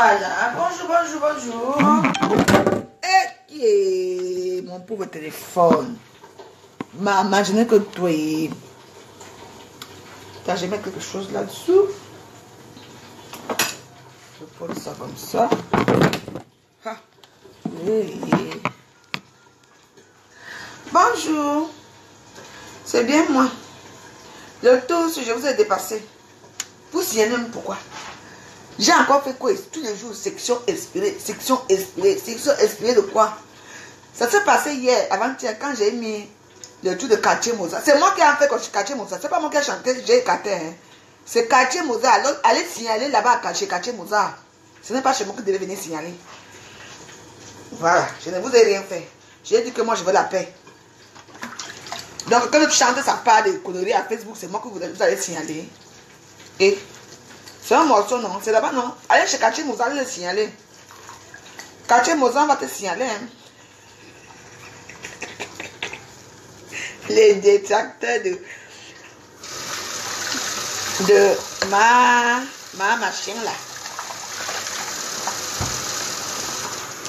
Voilà, bonjour. Et qui est mon pauvre téléphone? Maman, je n'ai que toi. Quand je mets quelque chose là-dessous, je pose ça comme ça. Ah. Oui. Bonjour. C'est bien moi. Le tour, je vous ai dépassé. Vous signez même pourquoi? J'ai encore fait quoi? Tous les jours, section expirée, section expirée, section expirée de quoi? Ça s'est passé hier, avant-hier, quand j'ai mis le tour de Quartier Mozart. C'est moi qui ai fait Quartier Mozart. C'est pas moi qui ai chanté, j'ai écarté. Hein. C'est Quartier Mozart. Alors, allez signaler là-bas chez Quartier Mozart. Ce n'est pas chez moi que vous devez venir signaler. Voilà, je ne vous ai rien fait. J'ai dit que moi, je veux la paix. Donc, quand tu chantes sa part de conneries à Facebook, c'est moi que vous allez signaler. Et c'est un morceau, non? C'est là-bas, non? Allez chez Quartier Mozart, allez le signaler. Quartier Mozart va te signaler. Hein. Les détracteurs de ma machine là.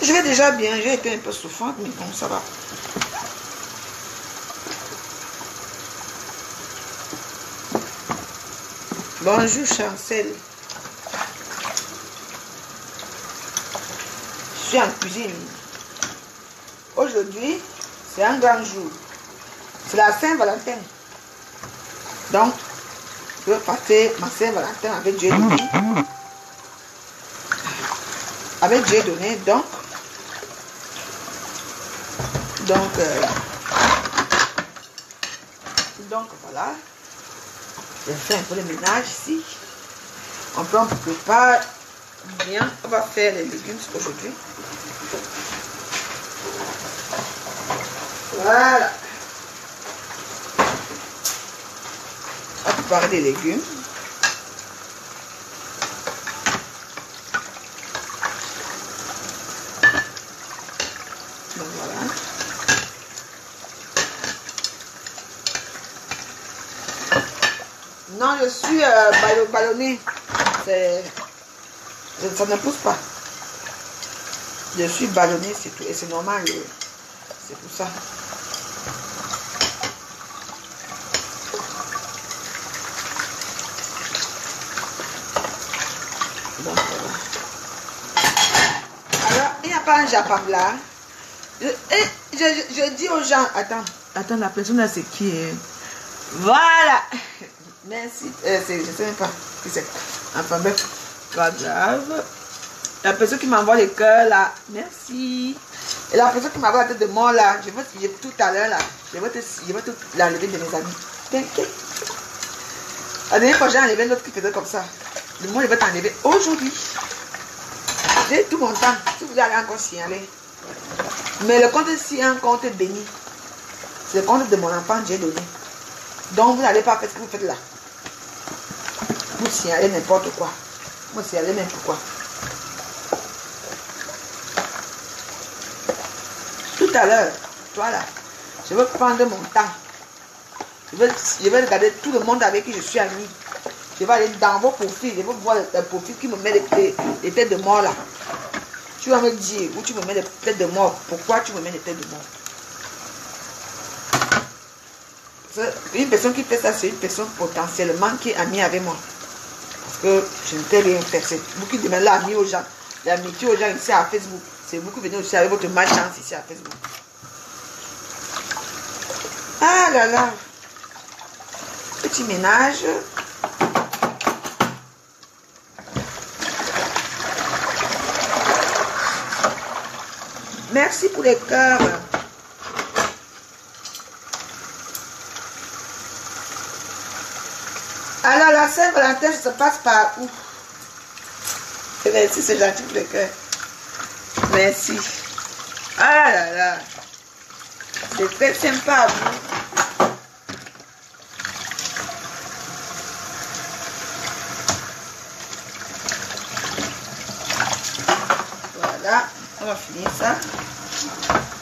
Je vais déjà bien, j'ai été un peu souffrante, mais bon, ça va. Bonjour Chancel. Je suis en cuisine. Aujourd'hui, c'est un grand jour. C'est la Saint-Valentin. Donc, je vais passer ma Saint-Valentin avec Dieu donné. Avec Dieu donné, donc voilà. Je fais un peu de ménage ici. On prépare bien. On va faire les légumes aujourd'hui. Voilà. On va préparer les légumes. Donc voilà. Non, je suis ballonnée. Ça ne pousse pas. Je suis ballonnée, c'est tout. Et c'est normal. C'est pour ça. Donc voilà. Alors, il n'y a pas un Japon là. Je dis aux gens, attends, la personne là c'est qui est... Voilà. Merci. Je ne sais même pas qui c'est. Enfin bref, pas grave. La personne qui m'envoie les cœurs là, merci. Et la personne qui m'envoie la tête de mort là, je vais tout à l'heure là, je vais tout l'enlever de mes amis. T'inquiète. La dernière fois j'ai enlevé l'autre qui faisait comme ça. Le moi je vais t'enlever aujourd'hui. J'ai tout mon temps. Si vous allez encore signaler. Mais le compte c'est un compte béni. C'est le compte de mon enfant j'ai donné. Donc vous n'allez pas faire ce que vous faites là. Vous signalez n'importe quoi. Vous signalez n'importe quoi. Tout à l'heure, toi là, je vais prendre mon temps. Je vais regarder tout le monde avec qui je suis ami. Je vais aller dans vos profils. Je vais voir les profils qui me met les têtes de mort là. Tu vas me dire où tu me mets des têtes de mort. Pourquoi tu me mets des têtes de mort? Une personne qui fait ça, c'est une personne potentiellement qui est amie avec moi. Parce que je ne t'ai rien fait. C'est vous qui demandez l'amie aux gens. L'amitié aux gens ici à Facebook. C'est vous qui venez aussi avec votre malchance ici à Facebook. Ah là là. Petit ménage. Merci pour les cœurs. Alors, la Saint-Valentin, ça se passe par où? Merci, c'est gentil pour les cœurs. Merci. Ah là là. C'est très sympa à vous. Voilà. On va finir ça.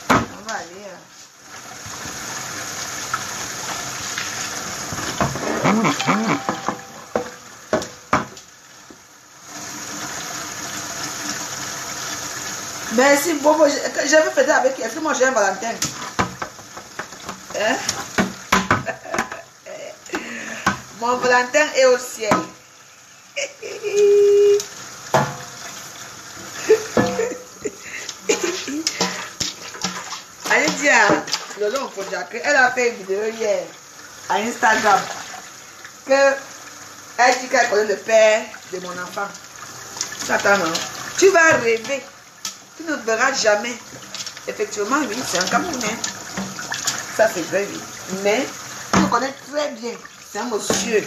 On va aller... Merci, Bobo. J'avais fêté avec qui? Est-ce que moi j'ai un Valentin? Hein? Mon Valentin est au ciel. Allez dire à Lolo Fonjake, elle a fait une vidéo hier à Instagram que elle dit qu'elle connaît le père de mon enfant. Attends, non. Tu vas rêver. Tu ne verras jamais. Effectivement, oui, c'est un Camerounais. Ça, c'est vrai, oui. Mais tu le connais très bien. C'est un monsieur.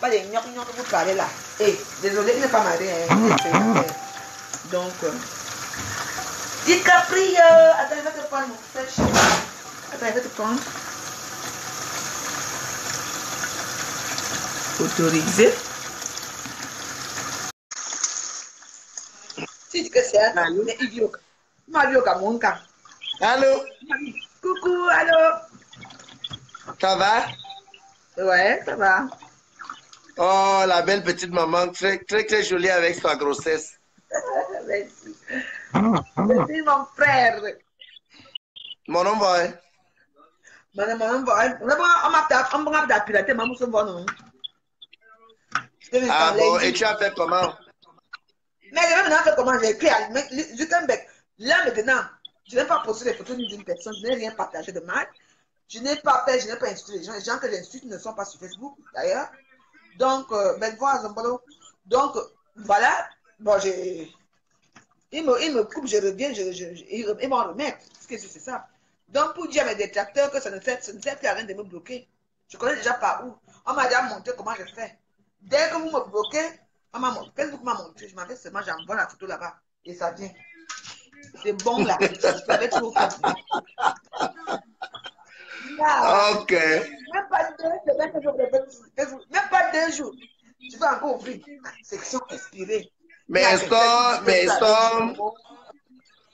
Pas les gnocs que vous parlez là. Eh, désolé, il n'est pas marié. Hein. Donc, DiCaprio. Attends, je vais te prendre mon flèche. Attends, je vais te prendre. Autorisé. Tu dis que c'est un Camerounais idiot. Tu m'as vu au Cameroun quand? Allô? Coucou, allô? Ça va? Ouais, ça va. Oh, la belle petite maman, très jolie avec sa grossesse. Merci. Merci, mon frère. Mon nom va, hein? On m'a piloté, maman, se voit, non? Ah bon, et tu as fait comment? Mais je vais maintenant faire comment? J'ai écrit à Zuckerberg. Là, maintenant, je n'ai pas posté les photos d'une personne, je n'ai rien partagé de mal. Je n'ai pas fait, je n'ai pas insulté les gens. Les gens que j'insulte ne sont pas sur Facebook, d'ailleurs. Donc, ben voilà, donc, voilà. Bon, il me coupe, je reviens, ils m'en remettent. Qu'est-ce que c'est ça? Donc, pour dire à mes détracteurs que ça ne sert plus à rien de me bloquer. Je connais déjà par où. On m'a déjà montré comment je fais. Dès que vous me bloquez, on m'a montré. Facebook m'a montré. Je m'avais seulement, j'envoie la photo là-bas. Et ça vient. C'est bon là. Je l'avais trop fait. Là, Ok. même pas 2 semaines que je vous Facebook. Même pas 2 jours. Je vais encore ouvrir. Section expirée. Il y a Mais quelqu'un qui dit ça, que mais vous avez dit ça,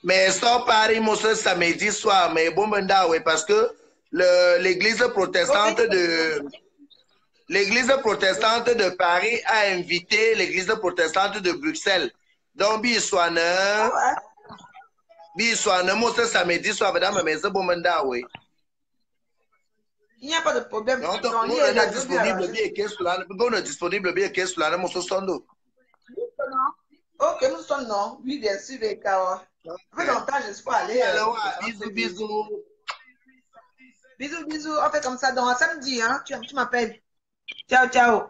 mais ça, Paris, moi, ce samedi soir, mais bon, oui, parce que l'église protestante de Paris a invité l'église protestante de Bruxelles. Donc, Ah ouais. moi, ce samedi soir, madame, mais c'est bon, oui. Il n'y a pas de problème. Donc, Non, nous, il on est là, est je veux bien disponible arranger. bien qu'est-ce que là, on est disponible bien qu'est-ce que là, mon sondo. Ok, nous sommes non. Oui, bien sûr, les gars. Ça fait longtemps que je suis pas allé. Bisous, bisous. Bisous, bisous. On fait comme ça. Donc, samedi, hein, tu m'appelles. Ciao, ciao.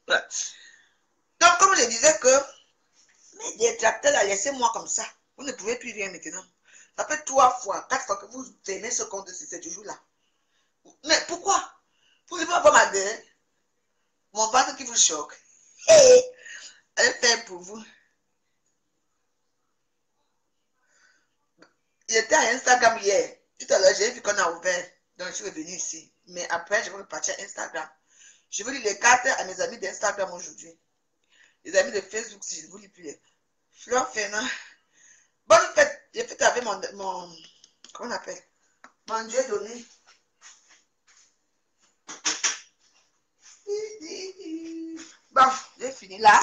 Donc, comme je disais que mes détracteurs, là, laissez-moi comme ça. Vous ne pouvez plus rien maintenant. Ça fait 3 fois, 4 fois que vous tenez ce compte de ce jour-là. Mais pourquoi? Vous ne pouvez pas voir ma gueule. Mon ventre qui vous choque. Hé, elle fait pour vous. J'étais à Instagram hier. Tout à l'heure, j'ai vu qu'on a ouvert. Donc, je suis revenu ici. Mais après, je vais repartir à Instagram. Je vais lire les cartes à mes amis d'Instagram aujourd'hui. Les amis de Facebook, si je ne vous lis plus les. Fleur Fernand. Bonne fête. J'ai fait avec mon comment on appelle? Mon Dieu donné. Bon, j'ai fini là.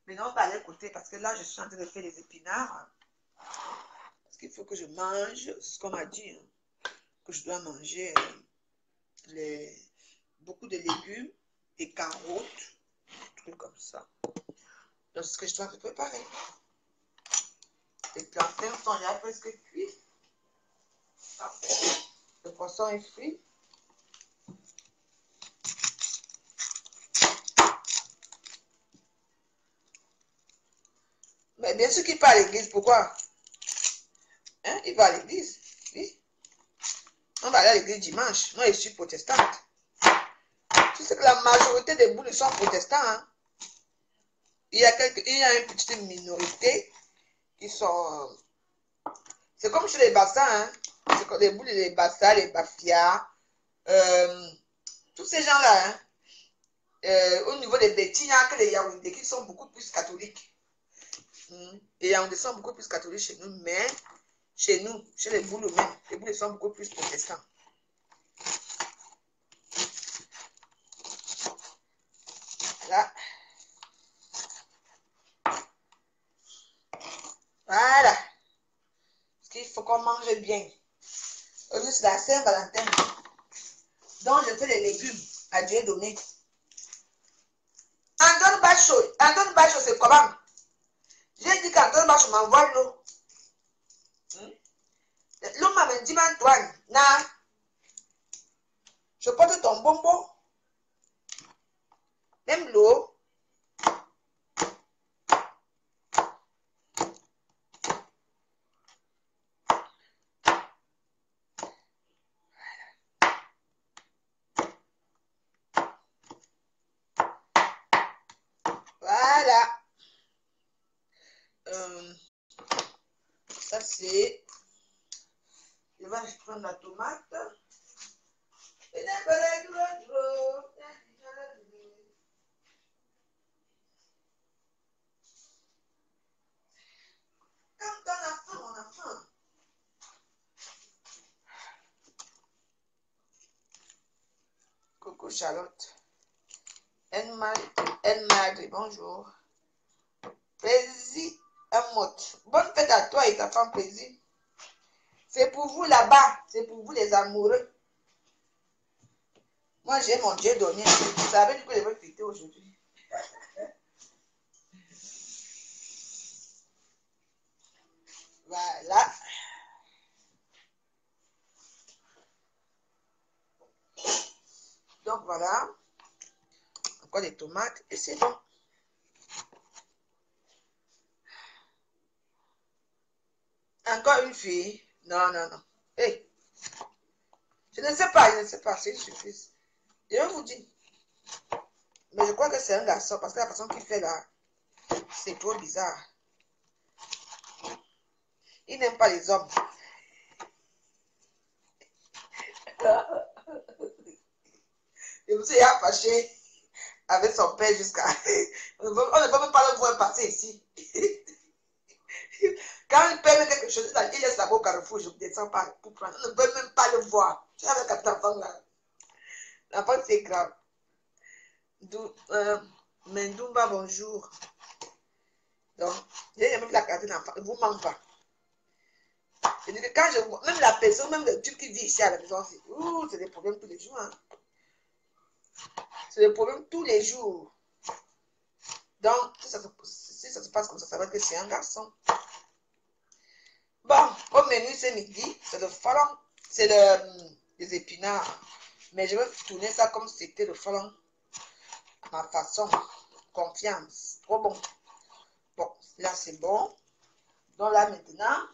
Maintenant, on va aller côté parce que là, je suis en train de faire les épinards. Parce qu'il faut que je mange. C'est ce qu'on m'a dit. Hein, que je dois manger beaucoup de légumes et carottes. Trucs comme ça. Donc, c'est ce que je dois préparer. Les plantains sont déjà presque cuits. Le poisson est frit. Mais bien sûr qu'il part à l'église. Pourquoi? Hein? Il va à l'église. Oui. On va aller à l'église dimanche. Moi, je suis protestante. Tu sais que la majorité des boules sont protestants. Hein? Il y a une petite minorité qui sont... C'est comme chez les bassins. Hein? C'est comme les boules, les bassins, les bafias. Tous ces gens-là. Hein? Au niveau des Bétis, il y a que les Yaoundé qui sont beaucoup plus catholiques. Les Yaoundé sont beaucoup plus catholiques chez nous, mais chez nous, chez les boules même, les boules sont beaucoup plus protestants. Là. Voilà. Parce qu'il faut qu'on mange bien. Aujourd'hui, c'est la Saint-Valentin. Donc, je fais les légumes à Dieu donné. Antoine Bacho, c'est comment? J'ai dit qu'Antoine Bacho m'envoie l'eau. L'eau m'a dit, Antoine, na, je porte ton bonbon. Même l'eau. Voilà. Ça c'est. Je vais prendre la tomate. Quand on a faim, on a faim. Coucou Charlotte. Elle bonjour. Plaisir, un mot. Bonne fête à toi et ta femme plaisir. C'est pour vous là-bas, c'est pour vous les amoureux. Moi j'ai mon Dieu donné. Vous savez que je vais fêter aujourd'hui. Voilà. Donc voilà. Encore des tomates et c'est bon. Encore une fille. Non, non, non. Hey. Je ne sais pas, c'est une surprise. Je vais vous dire. Mais je crois que c'est un garçon parce que la façon qu'il fait là, c'est trop bizarre. Il n'aime pas les hommes. Et vous il a fâché avec son père jusqu'à... On ne peut même pas le voir passer ici. Quand il paie quelque chose, il laisse la boue au carrefour, je ne descends pas pour prendre. On ne peut même pas le voir. Tu es avec cet enfant là. L'enfant c'est grave. Mendumba, bonjour. Donc, j'ai même la carte d'enfant. Ne vous manque pas. Je dis que quand je vois, même la personne, même le type qui vit ici à la maison, c'est des problèmes tous les jours. Hein. C'est des problèmes tous les jours. Donc, si ça se passe comme ça veut dire que c'est un garçon. Bon, au menu ce midi, c'est le frelon, c'est les épinards. Mais je vais tourner ça comme si c'était le frelon. À ma façon. Confiance. Trop bon. Bon, là c'est bon. Donc là maintenant,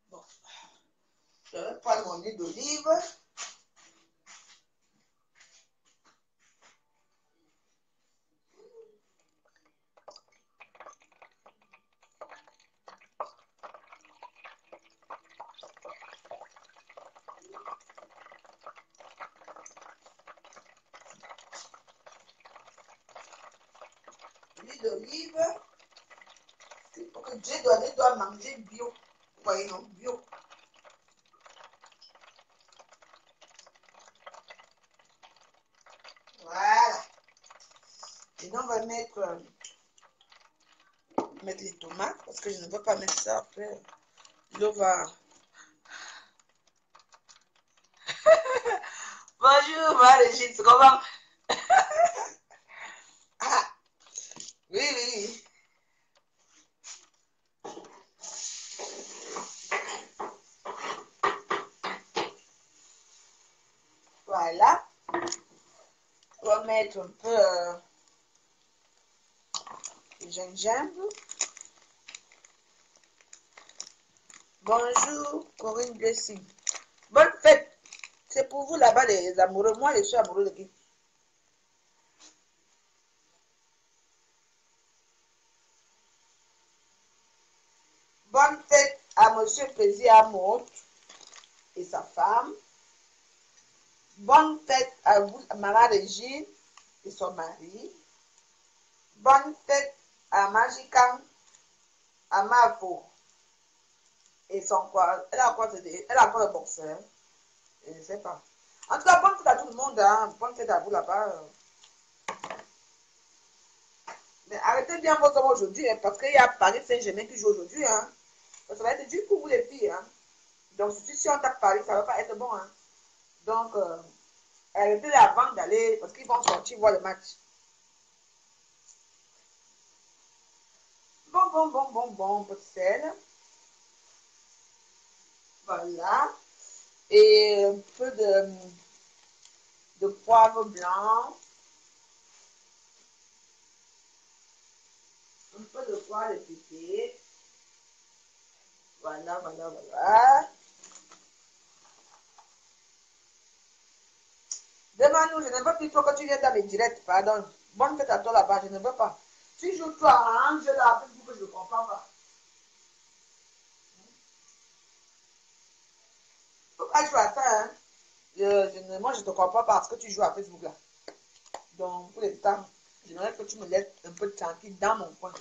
bon, je vais prendre mon huile d'olive. L'huile d'olive. Pour que Dieu doit manger bio. Vous voyez, non, bio. Voilà. Et donc, on va mettre les tomates parce que je ne veux pas mettre ça après. L'eau va. Bonjour, Marie-Gilles, comment? Ah, oui, oui. Voilà. On va mettre un peu de gingembre. Bonjour, Corinne Blessing. Bonne fête. C'est pour vous là-bas, les amoureux. Moi, je suis amoureux de qui? Bonne fête à Monsieur Plaisir Amour et sa femme. Bonne fête à vous, à Maman Régine et son mari. Bonne fête à Magican Amavo. Et son quoi? Elle a quoi? Elle a quoi le boxeur? Je ne sais pas. En tout cas, bonne fête à tout le monde. Hein. Bonne fête à vous là-bas. Mais arrêtez bien vos hommes aujourd'hui. Hein, parce qu'il y a Paris Saint-Germain qui joue aujourd'hui. Hein. Ça va être dur pour vous les filles. Hein. Donc, si on tape Paris, ça ne va pas être bon. Hein. Donc, arrêtez avant d'aller. Parce qu'ils vont sortir voir le match. Bon, peu de sel. Voilà. Et un peu de poivre blanc. Un peu de poivre épicé. Voilà. Demande-nous, je ne veux plus toi que tu viennes dans mes directs, pardon. Bonne fête à toi là-bas, je ne veux pas. Tu joues toi en jeu là, avec vous que je ne comprends pas. Pourquoi tu joues à ça, hein? Moi, je ne te comprends pas parce que tu joues à Facebook là. Donc, pour l'instant, j'aimerais que tu me laisses un peu tranquille dans mon coin.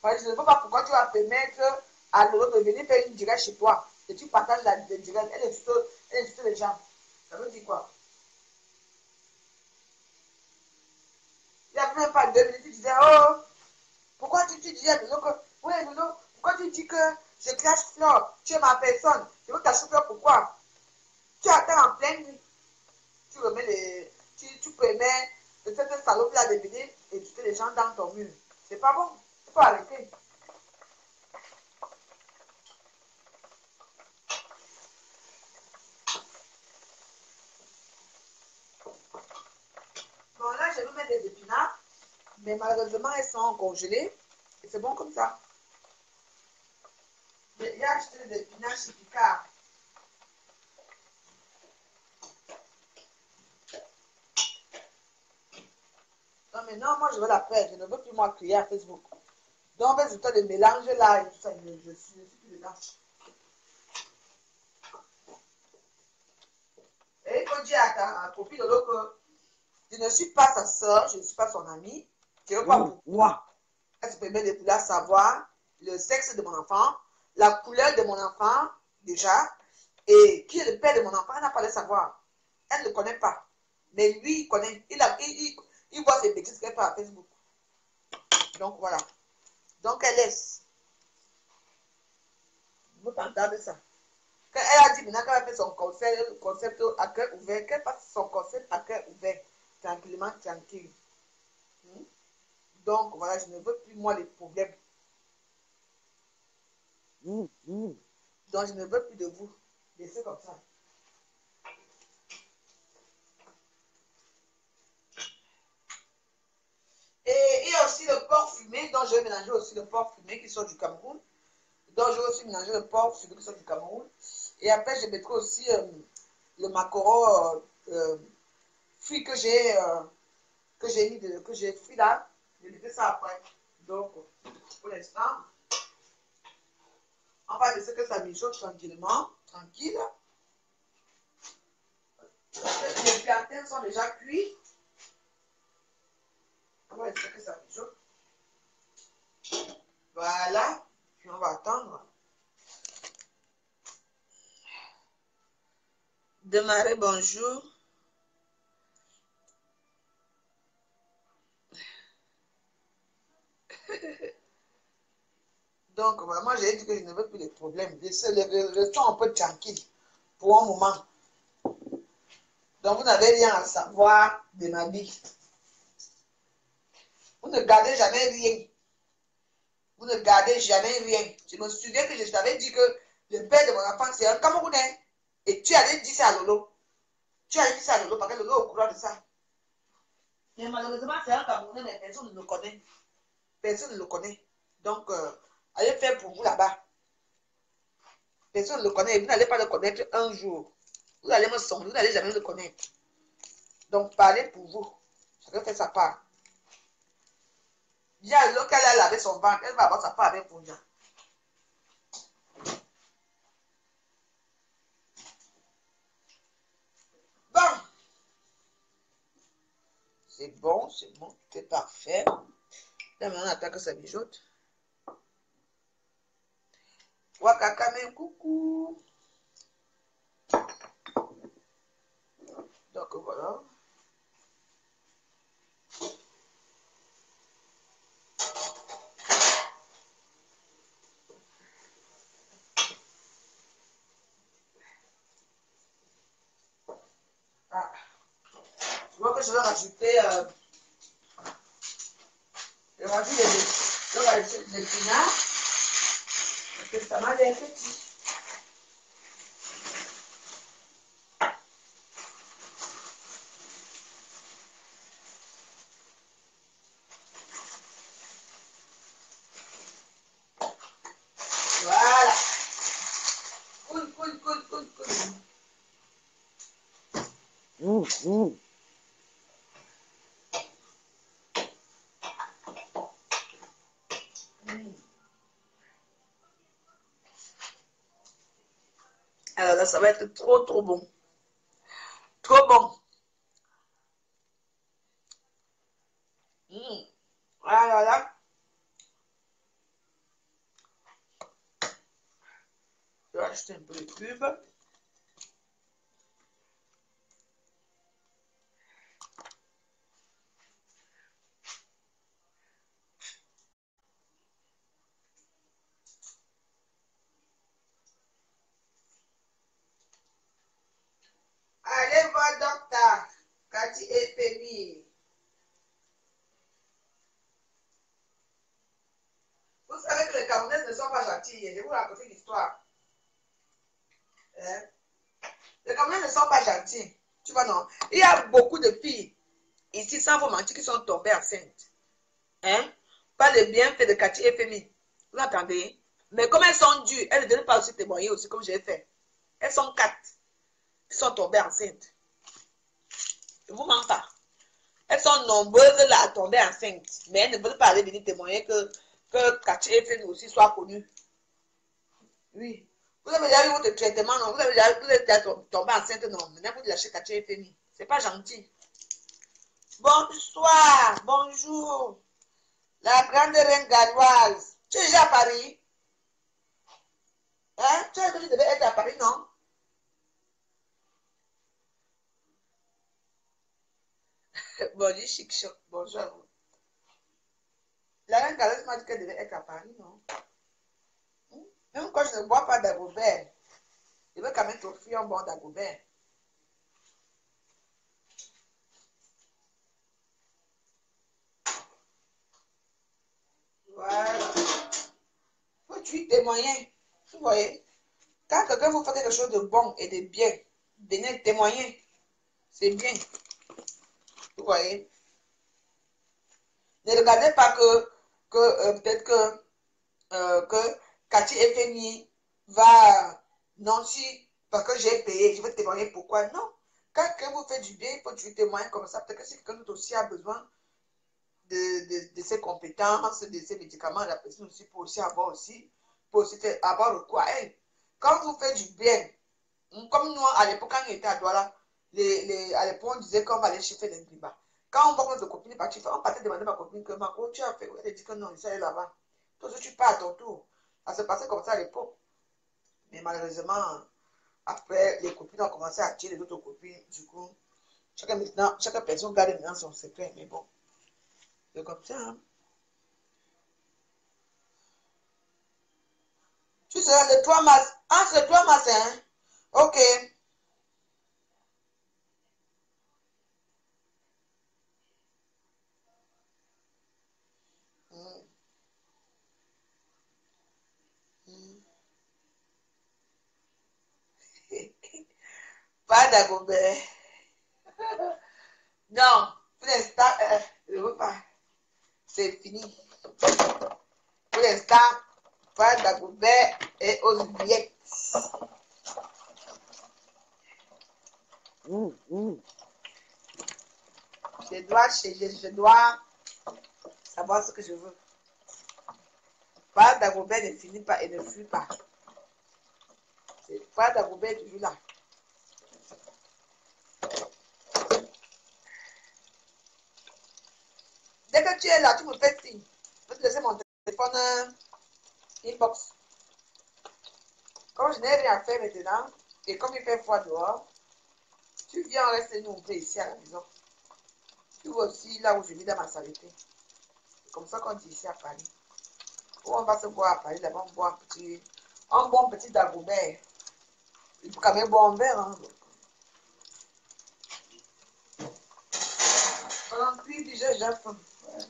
Parce que je ne sais pas pourquoi tu vas permettre à Lolo de venir faire une direct chez toi. Et tu partages la direct, elle insulte les gens. Ça veut dire quoi? Il n'y a même pas 2 minutes, tu disais, oh, pourquoi tu disais à Lolo que, oui, Lolo, pourquoi tu dis que je crache fleur, tu es ma personne, je veux t'acheter fleur, pourquoi? Tu attends en pleine nuit, tu remets les, tu permets de cette salope là de venir et tuer les gens dans ton mur. C'est pas bon, il faut arrêter. Bon, là, je vais mettre des épinards, mais malheureusement, elles sont congelées. Et c'est bon comme ça. J'ai acheté des épinards chez Picard. Non, mais non, moi, je veux la faire. Je ne veux plus, moi, crier à Facebook. Donc, en fait, c'est de mélange là et tout ça. Je suis plus dedans. Et il faut dire à ta copine de l'autre que je ne suis pas sa soeur, je ne suis pas son amie. Je ne veux pas pourquoi. Elle se permet de vouloir savoir le sexe de mon enfant, la couleur de mon enfant, déjà, et qui est le père de mon enfant, elle n'a pas le savoir. Elle ne le connaît pas. Mais lui, il connaît, il voit ses bêtises qu'elle fait à Facebook. Donc, voilà. Donc, elle laisse. Vous entendez ça? Quand elle a dit maintenant qu'elle a fait son concept à cœur ouvert, qu'elle fasse son concept à cœur ouvert, tranquillement, tranquille. Donc, voilà, je ne veux plus, moi, les problèmes. Donc, je ne veux plus de vous. Laissez comme ça. Et il y a aussi le porc fumé, dont je vais mélanger aussi le porc fumé qui sort du Cameroun. Donc, je vais aussi mélanger le porc fumé qui sort du Cameroun. Et après, je mettrai aussi le maquereau frit que j'ai frit là. Je mettrai ça après. Donc, pour l'instant, on va laisser que ça mijote tranquillement, tranquille. Les plantains sont déjà cuits. On va laisser que ça mijote. Voilà. Puis on va attendre. Démarrer, bonjour. Donc, vraiment, j'ai dit que je ne veux plus de problèmes. Restons un peu tranquille pour un moment. Donc, vous n'avez rien à savoir de ma vie. Vous ne gardez jamais rien. Vous ne gardez jamais rien. Je me souviens que je t'avais dit que le père de mon enfant, c'est un Camerounais. Et tu allais dire ça à Lolo. Tu allais dire ça à Lolo parce que Lolo est au courant de ça. Mais malheureusement, c'est un Camerounais, mais personne ne le connaît. Personne ne le connaît. Donc, allez faire pour vous là-bas. Personne ne le connaît. Vous n'allez pas le connaître un jour. Vous allez me sonder. Vous n'allez jamais le connaître. Donc, parlez pour vous. Chacun fait sa part. Dis à Lolo qu'elle a lavé son ventre. Elle va avoir sa part avec vous. Bon. C'est bon, c'est parfait. Là, maintenant, on attend que ça mijote. Wakakame, coucou. Donc voilà. Ah. Je vois que je vais rajouter je rajoute les épinards parce que ça m'a l'air petit. Voilà. Cool, cool, cool, cool, cool. Alors là, ça va être trop, trop bon. Trop bon. Alors là, je vais acheter un peu de cubes. Allez voir docteur Cathy et Pémi. Vous savez que les Camerounaises ne sont pas gentilles. Je vais vous raconter l'histoire. Hein? Les Camerounais ne sont pas gentils. Tu vois, non? Il y a beaucoup de filles ici, sans vous mentir, qui sont tombées enceintes. Hein? Pas les bienfaits de Cathy et Pémi. Vous entendez? Mais comme elles sont dures, elles ne donnent pas aussi témoigner aussi, comme j'ai fait. Elles sont 4 qui sont tombées enceintes. Je ne vous mens pas. Elles sont nombreuses là à tomber enceintes. Mais elles ne veulent pas aller venir témoigner que Cathy et Pémi aussi soient connus. Oui. Vous avez déjà eu votre traitement, non? Vous êtes déjà tombé enceinte, non? Maintenant, vous lâchez Cathy et Pémi. C'est pas gentil. Bonsoir, bonjour. La grande reine galloise. Tu es déjà à Paris? Hein? Tu as dit que tu devais être à Paris, non? Bonjour, chic choc. Bonjour. La reine galloise m'a dit qu'elle devait être à Paris, non? Même quand je ne bois pas d'Agobert, je veux quand même t'offrir un bon d'Agobert. Voilà. Faut-tu témoigner? Vous voyez? Quand quelqu'un vous fait quelque chose de bon et de bien, venez témoigner. C'est bien. Vous voyez? Ne regardez pas que peut-être que Cathy FMI va, non, si, parce que j'ai payé, je vais témoigner pourquoi. Non. Quand quelqu'un vous fait du bien, il faut que tu témoignes comme ça. Peut-être que si quelqu'un d'autre aussi a besoin de ses compétences, de ses médicaments, la personne aussi peut aussi avoir avoir recours à elle. Quand vous faites du bien, comme nous, à l'époque, quand on était à Douala, à l'époque, on disait qu'on va aller chercher les gribas. Quand on voit que notre copine est partie, on partait demander à ma copine que ma tu as fait. Elle dit que non, ça est là-bas. Toi aussi, tu pars à ton tour. Ça se passait comme ça à l'époque. Mais malheureusement, après, les copines ont commencé à tirer les autres copines. Du coup, chaque personne garde maintenant son secret. Mais bon, c'est comme ça. Hein. Tu seras le 3 mars. Ah, c'est le 3 mars, hein? Ok. Mm. Mm. Pas d'Agobert. Non, pour l'instant, le repas, c'est fini. Pour l'instant, pas d'Agobert et aux billettes. Je dois savoir ce que je veux. Pas d'Agobert ne finit pas et ne fuit pas. Pas d'Agobert toujours là. Dès que tu es là, tu me fais signe. Je peux te laisser mon téléphone inbox. n'ai rien à faire maintenant, et comme il fait froid dehors, tu viens rester nous ici à la maison. Tu vois aussi là où je vis dans ma saleté. C'est comme ça qu'on dit ici à Paris. Où on va se boire à Paris, là-bas on boit un bon petit dagobert. Il faut quand même boire un verre. Hein. Pendant que déjà, j'ai faim. Ouais.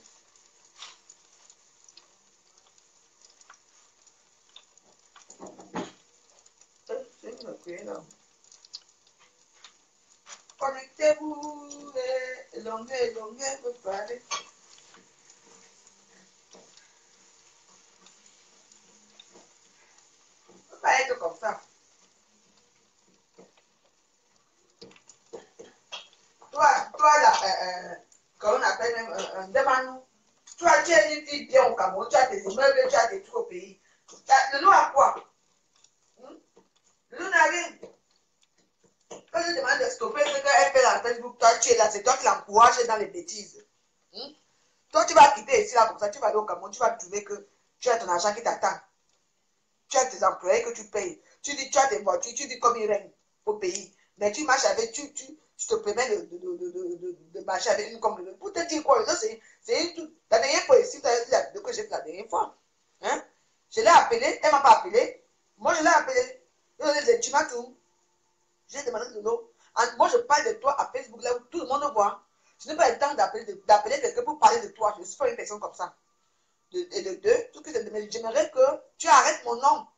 C'est une cuillère là. Connectez-vous, longueur, vous parlez. Vous pas être comme ça. Toi là, comment on appelle même, demande-nous. Toi, tu es une fille bien au Cameroun, tu as tes immeubles, tu as des trucs au pays. Le nom à quoi? Le nom n'a rien. Quand je demande de stopper ce qu'elle fait dans Facebook, toi, tu es là, c'est toi qui l'encourages dans les bêtises. Toi, tu vas quitter ici, là, comme ça, tu vas aller au Cameroun, tu vas trouver que tu as ton argent qui t'attend. Tu as tes employés que tu payes. Tu dis, tu as tes voitures, tu dis comme ils règnent au pays. Mais tu marches avec, tu te permets de marcher avec une comme le. Pour te dire quoi, c'est la dernière fois ici, tu as dit la vidéo que j'ai fait la dernière fois. Hein? Je l'ai appelé, elle ne m'a pas appelé. Moi, je l'ai appelé. Tu m'as tout. J'ai demandé de l'eau. Moi, je parle de toi à Facebook, là où tout le monde voit. Je n'ai pas le temps d'appeler quelqu'un pour parler de toi. Je ne suis pas une personne comme ça. Et de deux, tout que j'aimerais que tu arrêtes mon nom.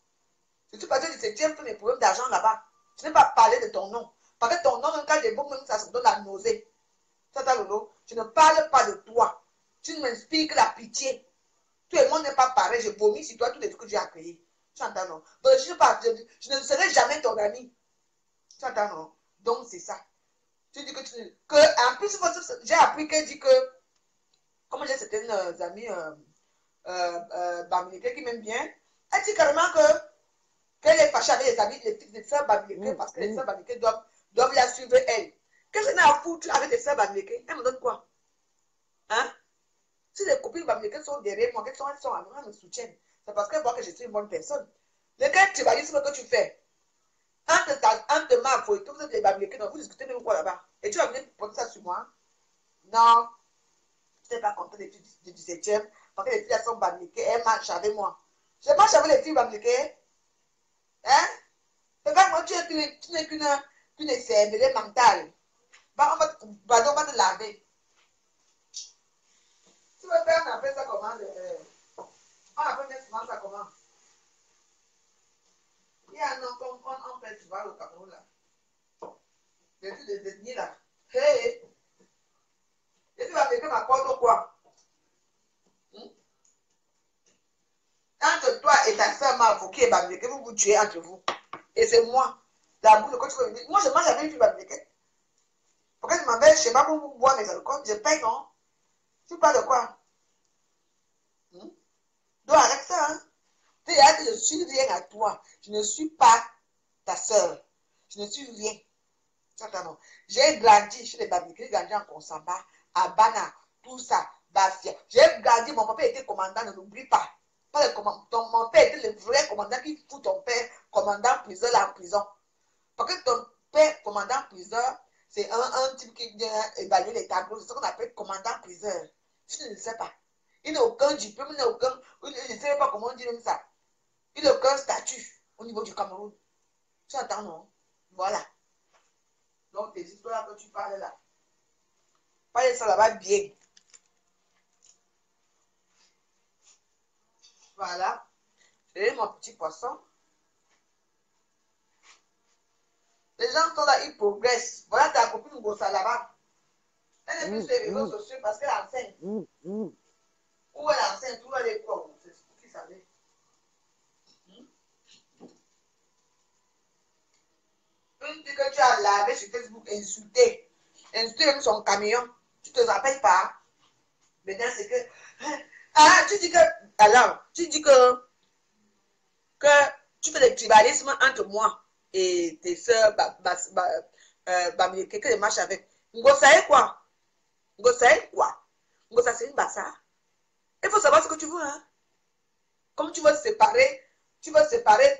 C'est parce que tu as fait mes problèmes d'argent là-bas. Je n'ai pas parlé de ton nom. Parce que ton nom, quand j'ai beau, même ça se donne la nausée. Ça t'a Lolo. Je ne parle pas de toi. Tu ne m'inspires que la pitié. Tout le monde n'est pas pareil. Je vomis sur toi tous les trucs que j'ai accueillis. Tu entends, non? Donc, je ne serai jamais ton ami. Tu entends, non? Donc, c'est ça. Tu dis en plus, j'ai appris qu'elle dit que, comme j'ai certaines amies bamileke qui m'aiment bien, elle dit carrément qu'elle est fâchée avec les amis, les sœurs bamileke, parce que les sœurs bamileke doivent la suivre elle. Qu'est-ce qu'elle a à foutre avec les sœurs bamileke? Elle me donne quoi? Hein? Si les copines bamileke sont derrière moi, elles sont à moi, elles me soutiennent. C'est parce qu'elles voient que je suis une bonne personne. Lequel tribalisme que tu fais? Entre ma faute, vous êtes les bamileke, donc vous discutez même quoi là-bas? Et tu vas venir porter ça sur moi? Non. Je n'étais pas content des filles du 17e, parce que les filles sont bamileke, elles marchent avec moi. Je marche avec les filles bamileke. Hein? Regarde-moi, tu n'es qu'une cervelée mentale. Bah, on va te laver. Tu veux faire, on appelle ça comment? On appelle souvent ça comment? Il y a un nom qu'on fait souvent au Cameroun là. Les trucs des ethnies là. Hey! Et tu vas mettre ma porte quoi? Entre toi et ta soeur Marfou qui est bamileke, vous vous tuez entre vous. Et c'est moi. La boule que tu peux me dire. Moi, je mange avec une fille bamileke. Pourquoi je m'en vais chez moi pour boire mes alcools? Je paye, non? Tu parles de quoi? Donc, arrête ça. Hein? Tu dis que je suis rien à toi. Je ne suis pas ta soeur. Je ne suis rien. J'ai grandi chez les bamileke, j'ai grandi en Konsamba, à Bana, tout ça, Bafia. J'ai grandi, mon papa était commandant, ne l'oublie pas. Mon père était le vrai commandant qui fout ton père commandant prison là en prison. Parce que ton père commandant priseur, c'est un type qui vient évaluer les tableaux. C'est ce qu'on appelle commandant priseur. Tu ne le sais pas. Il n'a aucun diplôme, il n'a aucun. Je ne sais pas comment on dit même ça. Il n'a aucun statut au niveau du Cameroun. Tu entends, non? Voilà. Donc, tes histoires que tu parles là. Parle ça là-bas bien. Voilà. J'ai mon petit poisson. Les gens sont là, ils progressent. Voilà ta copine Gossa là-bas. Elle n'est plus sur les réseaux sociaux parce qu'elle enseigne. Où elle enseigne, tout elle est quoi? C'est ce qui savait. Une fille que tu as lavé sur Facebook, insulté même son camion, tu ne te rappelles pas. Maintenant, c'est que. Ah, tu dis que. Alors, tu dis que tu fais le tribalisme entre moi et tes soeurs bamileke que les marches avec. Ngosa est quoi? Ngosa est quoi? Ngosa, c'est une bassa. Il faut savoir ce que tu veux. Hein? Comme tu veux séparer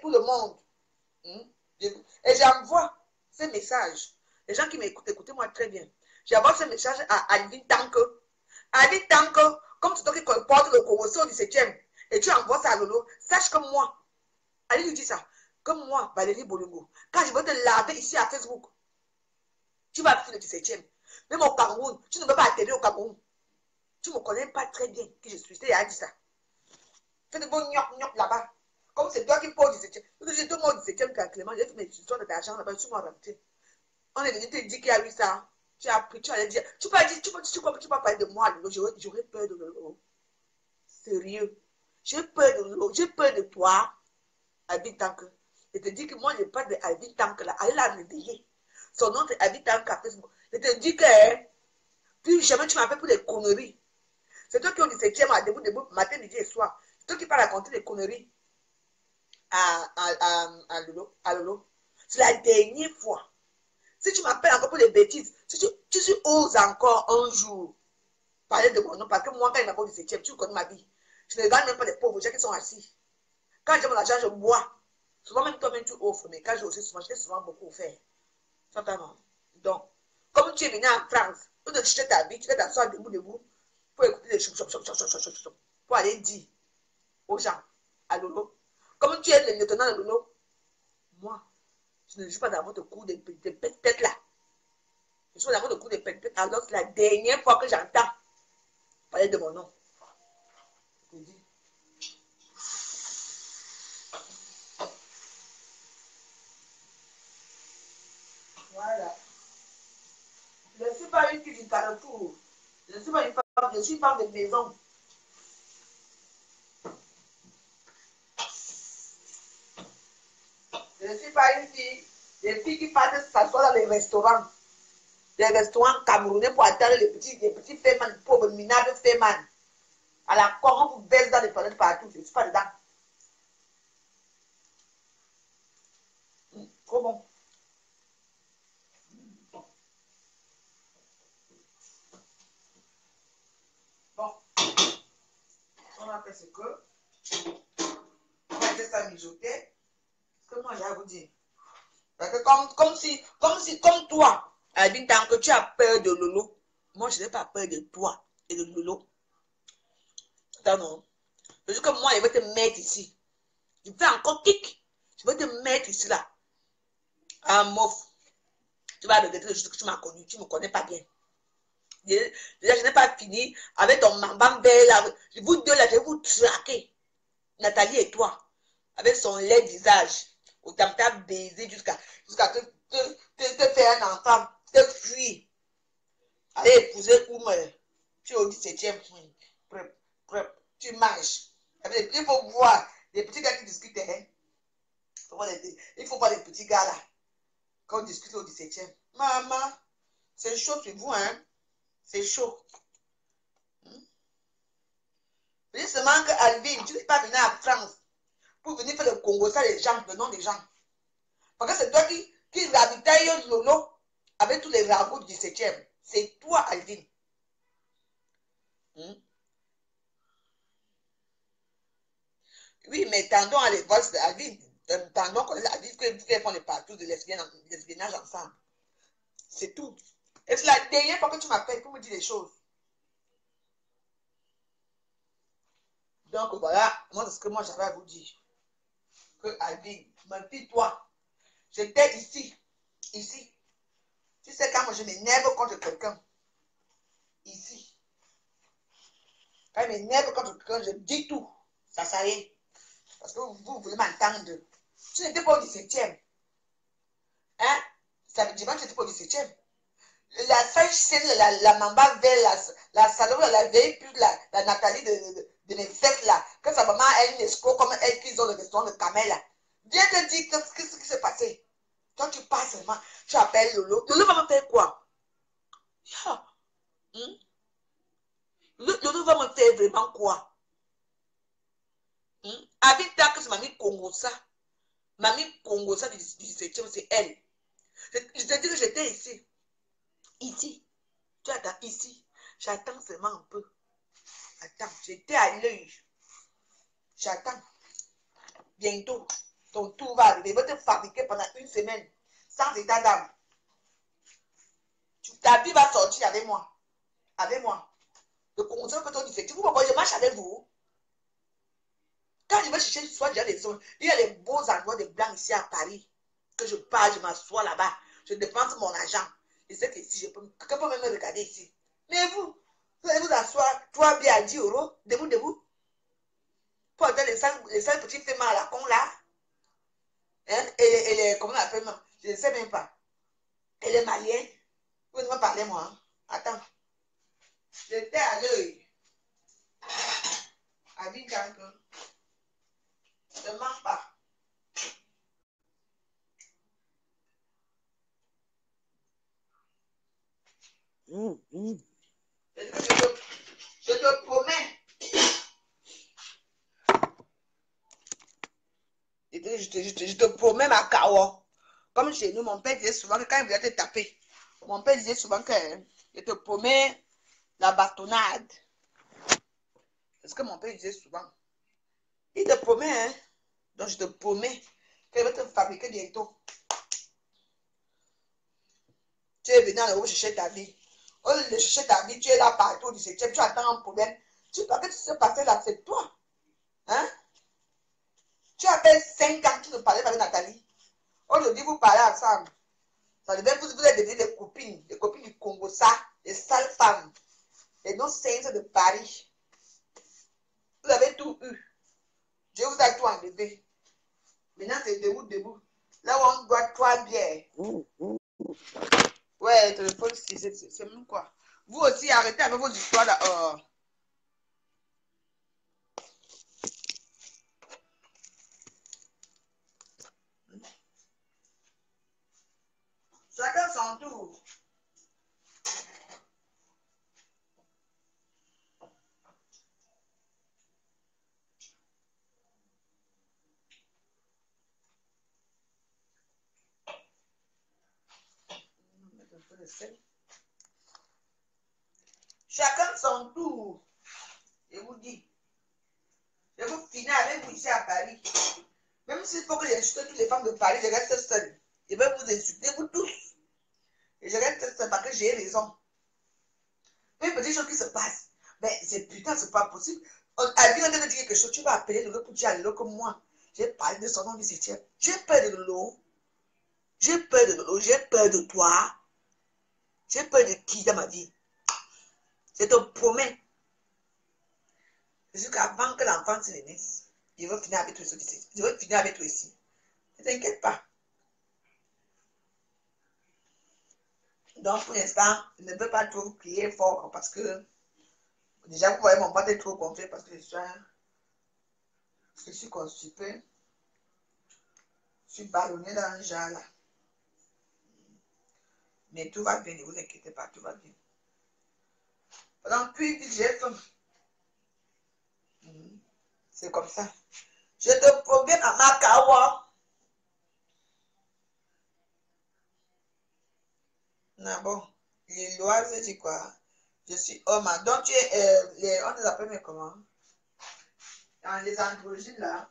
tout le monde. Et j'envoie ces messages. Les gens qui m'écoutent, écoutez-moi très bien. J'envoie ce message à Alvin Tanque. Alvin Tanque, comme c'est toi qui porte le Congo au 17e, et tu envoies ça à Lolo, sache que moi, allez lui dire ça, comme moi, Valérie Bolongo, quand je vais te laver ici à Facebook, tu vas faire le 17e. Même au Cameroun, tu ne peux pas atterrir au Cameroun. Tu ne me connais pas très bien qui je suis. C'est à dit ça. Fais de bon gnoc là-bas. Comme c'est toi qui poses 17e. J'ai tout le monde 17e tranquillement. J'ai fait mes histoires d'argent là-bas. Tu m'as rempli. On est venu te dire qu'il y a eu ça. Tu as pris, tu allais dire. Tu peux dire, tu peux parler de moi. J'aurais peur de Lolo. Sérieux. J'ai peur de Lolo. J'ai peur de toi. Alvin Tanque. Je te dis que moi, je parle de Alvin Tanque là. Allez la réveiller. Son nom c'est Alvin Tanque à Facebook. Je te dis que plus jamais tu m'appelles pour des conneries. C'est toi qui es au 17e à debout, matin, midi et soir. C'est toi qui vas raconter des conneries à Lolo. C'est la dernière fois. Si tu m'appelles encore pour des bêtises, si tu oses encore un jour parler de mon nom, parce que moi, quand il m'appelle au 17e, tu connais ma vie. Je ne regarde même pas les pauvres gens qui sont assis. Quand j'ai mon argent, je bois. Souvent, même toi-même, tu offres, mais quand j'ai aussi souvent, je t'ai souvent beaucoup offert. Totalement. Donc, comme tu es venu en France, au lieu de jeter ta vie, tu vas t'asseoir debout, pour écouter les chou, pour aller dire aux gens, à Lolo, comme tu es le lieutenant de Lolo, moi, je ne joue pas dans votre coup de pète là. Je suis dans votre coup de pète alors c'est la dernière fois que j'entends parler de mon nom. Je te dis. Voilà. Je ne suis pas une fille du carrefour. Je ne suis pas une femme, je suis une femme de maison. Je ne suis pas une fille, des filles qui partent s'asseoir dans les restaurants camerounais pour attendre les petits fémans, pauvres minables fémans. À la con, on vous baisse dans les toilettes partout. Je ne suis pas dedans. Trop bon. Bon. On va faire ce que. On va laisser ça mijoter. Ce que moi j'ai à vous dire. Parce que comme toi, Albin, tant que tu as peur de Lolo, moi je n'ai pas peur de toi et de Lolo. Attends, non. Parce que moi, je vais te mettre ici. Je fais encore kick. Je vais te mettre ici là. En mof. Tu vas regretter juste que tu m'as connu. Tu ne me connais pas bien. Déjà, je n'ai pas fini avec ton mamban belle là. Vous deux là, je vais vous traquer. Nathalie et toi. Avec son laid visage. Au tam-ta baiser jusqu'à te faire un enfant. Te fuir. Allez épouser Oumer. Tu es au 17e. Tu marches. Il faut voir les petits gars qui discutent. Hein? Il faut voir les petits gars là. Quand on discute au 17e. Maman, c'est chaud sur vous, hein? C'est chaud. Je dis seulement que Alvin, tu n'es pas venu en France pour venir faire le Congo, ça, les gens, le nom des gens. Parce que c'est toi qui ravitaille Lolo avec tous les ragots du 17e. C'est toi, Alvin. Oui, mais tendons à les voir, Alvin. Tendons qu'on a dit qu'elles font les partout de l'espionnage ensemble. C'est tout. Et c'est la dernière fois que tu m'appelles pour me dire des choses. Donc voilà, moi, c'est ce que moi j'avais à vous dire. Que Alvin, méfie-toi. J'étais ici. Ici. Tu sais, quand moi je m'énerve contre quelqu'un, ici. Quand je m'énerve contre quelqu'un, je dis tout. Ça y est. Parce que vous voulez m'entendre. Tu n'étais pas au 17e. Hein? Ça veut dire que tu n'étais pas au 17e. La sage scène, la mamba vers la salon, la veille, plus la Nathalie de mes fêtes là. Que sa maman a une escroc comme elle qui ont le restaurant de Kamel là. Viens te dire qu'est-ce qui s'est passé. Toi, tu passes seulement. Tu appelles Lolo. Lolo va me faire quoi? Yeah. Lolo va me faire vraiment quoi? Habita que c'est Mamie Congosa. Mamie Congosa du 17e, c'est elle. Je te dis que j'étais ici. Ici. Tu attends ici. J'attends seulement un peu. Attends, j'étais à l'œil. J'attends. Bientôt. ton tour va arriver. Ils vont te fabriquer pendant une semaine, sans état d'âme. Ta vie va sortir avec moi. Avec moi. Le conseil que ton effectif. Vous voyez, je marche avec vous. Quand je vais chercher, soit déjà des zones, il y a des beaux endroits de blancs ici à Paris. Que je pars, je m'assois là-bas. Je dépense mon argent. Je sais que ici, quelqu'un peut même me regarder ici. Mais vous allez vous asseoir, 3 billets à 10 euros, debout, debout. Pour avoir les 5 petits paiements à la con là. Hein? Et les, comment on appelle, je ne sais même pas. Et les Maliens, vous ne me parlez moi. Hein? Attends. J'étais à l'œil. À Vincanque. Ne manque pas. Je te promets. Je te promets ma kawa. Comme chez nous, mon père disait souvent que quand il voulait te taper, mon père disait souvent que je te promets la bâtonnade. C'est ce que mon père disait souvent. Il te promet, hein. Donc je te promets qu'elle va te fabriquer bientôt. Tu es venu en haut chercher ta vie. Au lieu de chercher ta vie, tu es là partout, tu attends un problème. Tu crois que tu sais passer là, c'est toi. Hein? Tu as fait 5 ans que tu ne parlais pas avec Nathalie. Aujourd'hui, vous parlez ensemble. Ça devait vous êtes devenus des copines du Congo, ça, des sales femmes, des non-saints de Paris. Vous avez tout eu. Dieu vous a tout enlevé. Maintenant, c'est debout, debout. Là où on doit 3 bières. Ouais, le téléphone, c'est même quoi. Vous aussi, arrêtez avec vos histoires là. Chacun son tour. Chacun son tour. Je vous dis. Je vous finis avec vous ici à Paris. Même s'il faut que j'insulte toutes les femmes de Paris, je reste seule. Je vais vous insulter, vous tous. Et je reste seule parce que j'ai raison. Une petite chose qui se passe. Mais c'est putain, c'est pas possible. À lui, on devait dire quelque chose. Tu vas appeler Lolo pour dire à Lolo comme moi. J'ai parlé de son nom du 7e. J'ai peur de Lolo. J'ai peur de Lolo. J'ai peur de toi. J'ai peur de qui dans ma vie? Je te promets. Jusqu'avant que l'enfant se naisse, je vais finir avec toi ici. Je vais finir avec toi ici. Ne t'inquiète pas. Donc, pour l'instant, je ne peux pas trop crier fort parce que déjà, vous voyez, mon ventre est trop gonflé parce que je suis constipée. Je suis ballonnée dans le genre là. Mais tout va bien, ne vous inquiétez pas, tout va bien. Donc, puis, j'ai faim. C'est comme ça. Je te promets à ma kawa. Non, bon. Les lois, je dis quoi? Je suis homme. Donc, tu es, on les appelle mais comment? Dans les androgynes là.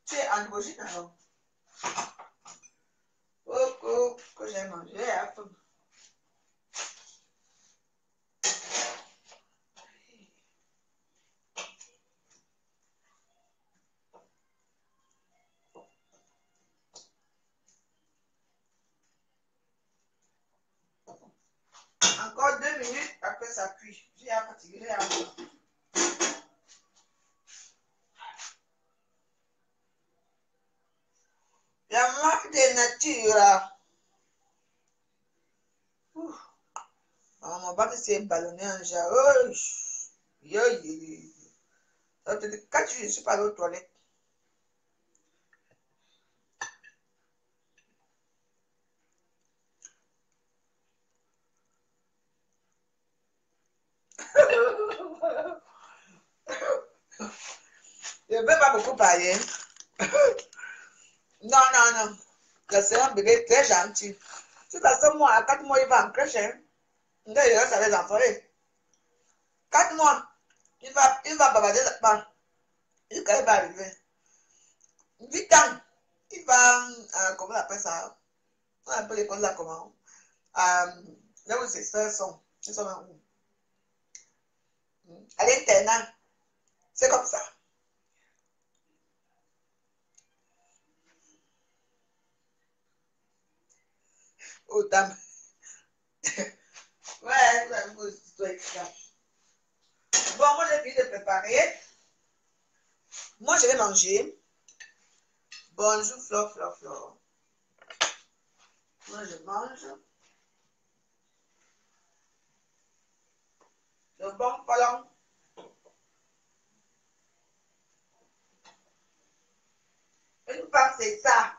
Tu es androgyne alors? Oh, que j'ai mangé à faim. Encore 2 minutes, après ça cuit. J'ai à fatiguer à moi. La marque de nature. Mon bac s'est ballonné en genre. Oh, quand je suis pas allé aux toilettes. Je ne vais pas beaucoup parler. Non. C'est un bébé très gentil. C'est parce que moi, à 4 mois, il va en crèche. Hein. Il reste avec les enfants. 4 mois, il va bavarder là-bas. Quand il va arriver. Vitam, il va, comment on appelle ça? On appelle l'école là comment? Là où ses soeurs sont. Ils sont là où? À l'internat. C'est comme ça. Autant. Ouais, bon, moi j'ai fini de préparer. Moi je vais manger. Bonjour, Flore. Moi je mange. Le bon ballon. Une femme, c'est ça.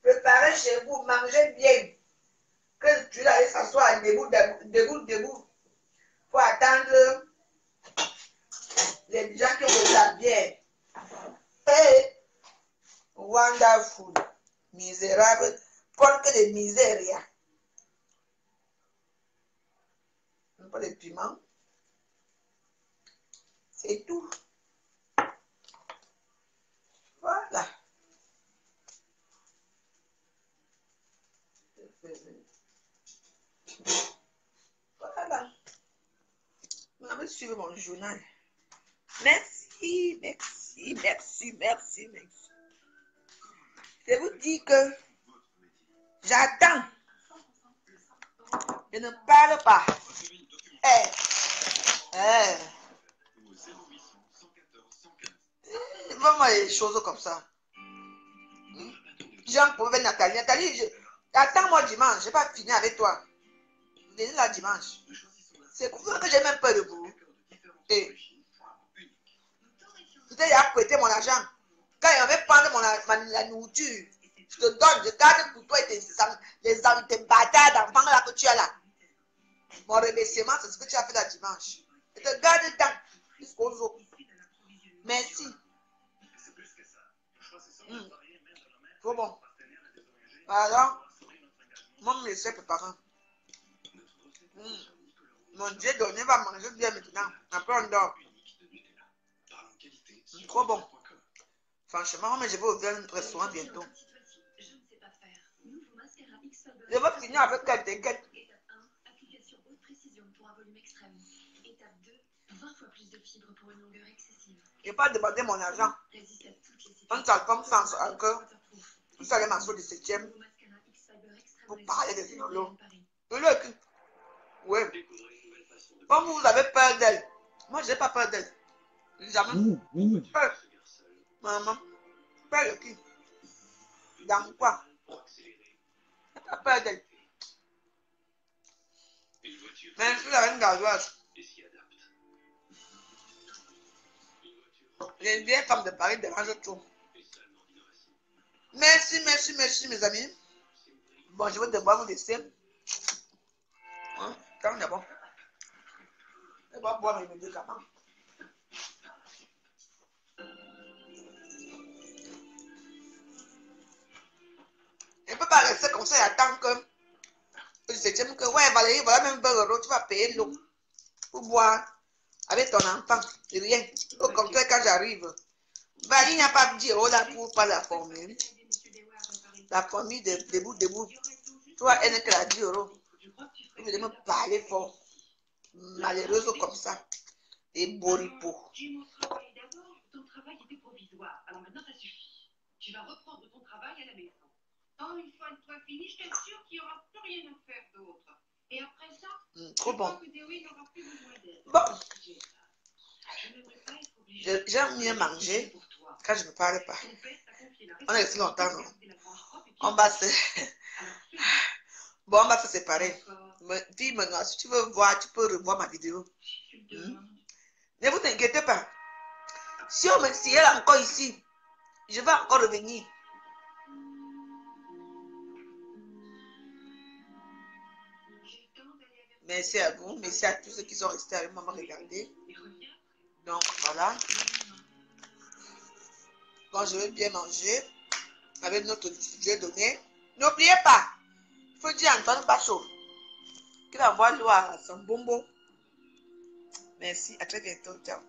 Préparez chez vous, mangez bien. Que tu allais s'asseoir debout. Faut attendre les gens qui ont la bière. Hey, wonderful. Misérable. Porte de miséria. Un peu de piment. C'est tout. Voilà. Voilà. On va suivre mon journal. Merci. Je vous dis que j'attends. Je ne parle pas. Vraiment les choses comme ça. J'en pouvais Nathalie. Nathalie, attends-moi dimanche. Je n'ai pas fini avec toi. Venez là dimanche. C'est pour ça que j'ai même peur de vous. Et vous avez prêté mon argent. Quand il avait prendre la nourriture, je te donne, je garde pour toi et tes bâtards d'enfants là que tu as là. Mon remerciement, c'est ce que tu as fait là dimanche. Je te garde tant jusqu'aux autres. Merci. Trop bon. Alors, moi, je me laisse préparer. Mon Dieu donné va manger bien maintenant. Après, on dort. Trop bon. Franchement, mais je vais ouvrir un restaurant bientôt. Je vais finir avec quelques guettes. Je n'ai pas demandé mon argent. Un album sans encore. Vous allez m'asseoir du 7e pour parler de violon. Oui. Comme vous avez peur d'elle. Moi, je n'ai pas peur d'elle. Jamais. Peur. Maman. Peur de qui? Dans quoi? Je n'ai pas peur d'elle. Mais je suis la reine gazoise. Les vieilles femmes de Paris dérangent tout. Merci, mes amis. Bon, je vais devoir vous laisser. Quand on est bon. Je vais boire mes médicaments. Je ne peux pas rester comme ça et attendre que le 7e que ouais, Valérie, voilà même 20 €, tu vas payer l'eau pour boire avec ton enfant. Rien. Au contraire, quand j'arrive, bah, il n'y a pas de 10 € là pour pas la former. La famille de debout. Toi, elle n'est que la 10 €. Vous venez me parler fort. Malheureuse comme ça. Et boripo. Ton travail était provisoire. Alors maintenant, ça suffit. Tu vas reprendre ton travail à la maison. Une fois le toit fini, je t'assure qu'il n'y aura plus rien à faire d'autre. Et après ça, trop bon. Bon. J'aime mieux manger quand je ne parle pas. On est resté longtemps, non? On va se... Bon, on va se séparer. Dis-moi, si tu veux voir, tu peux revoir ma vidéo. Ne vous inquiétez pas. Si on me signe encore ici, je vais encore revenir. Merci à vous. Merci à tous ceux qui sont restés avec moi à regarder. Donc, voilà. Quand je vais bien manger, avec notre Dieu donné, n'oubliez pas, il faut dire Antoine Bacho qu'il envoie l'eau à son bonbon. Merci, à très bientôt. Ciao.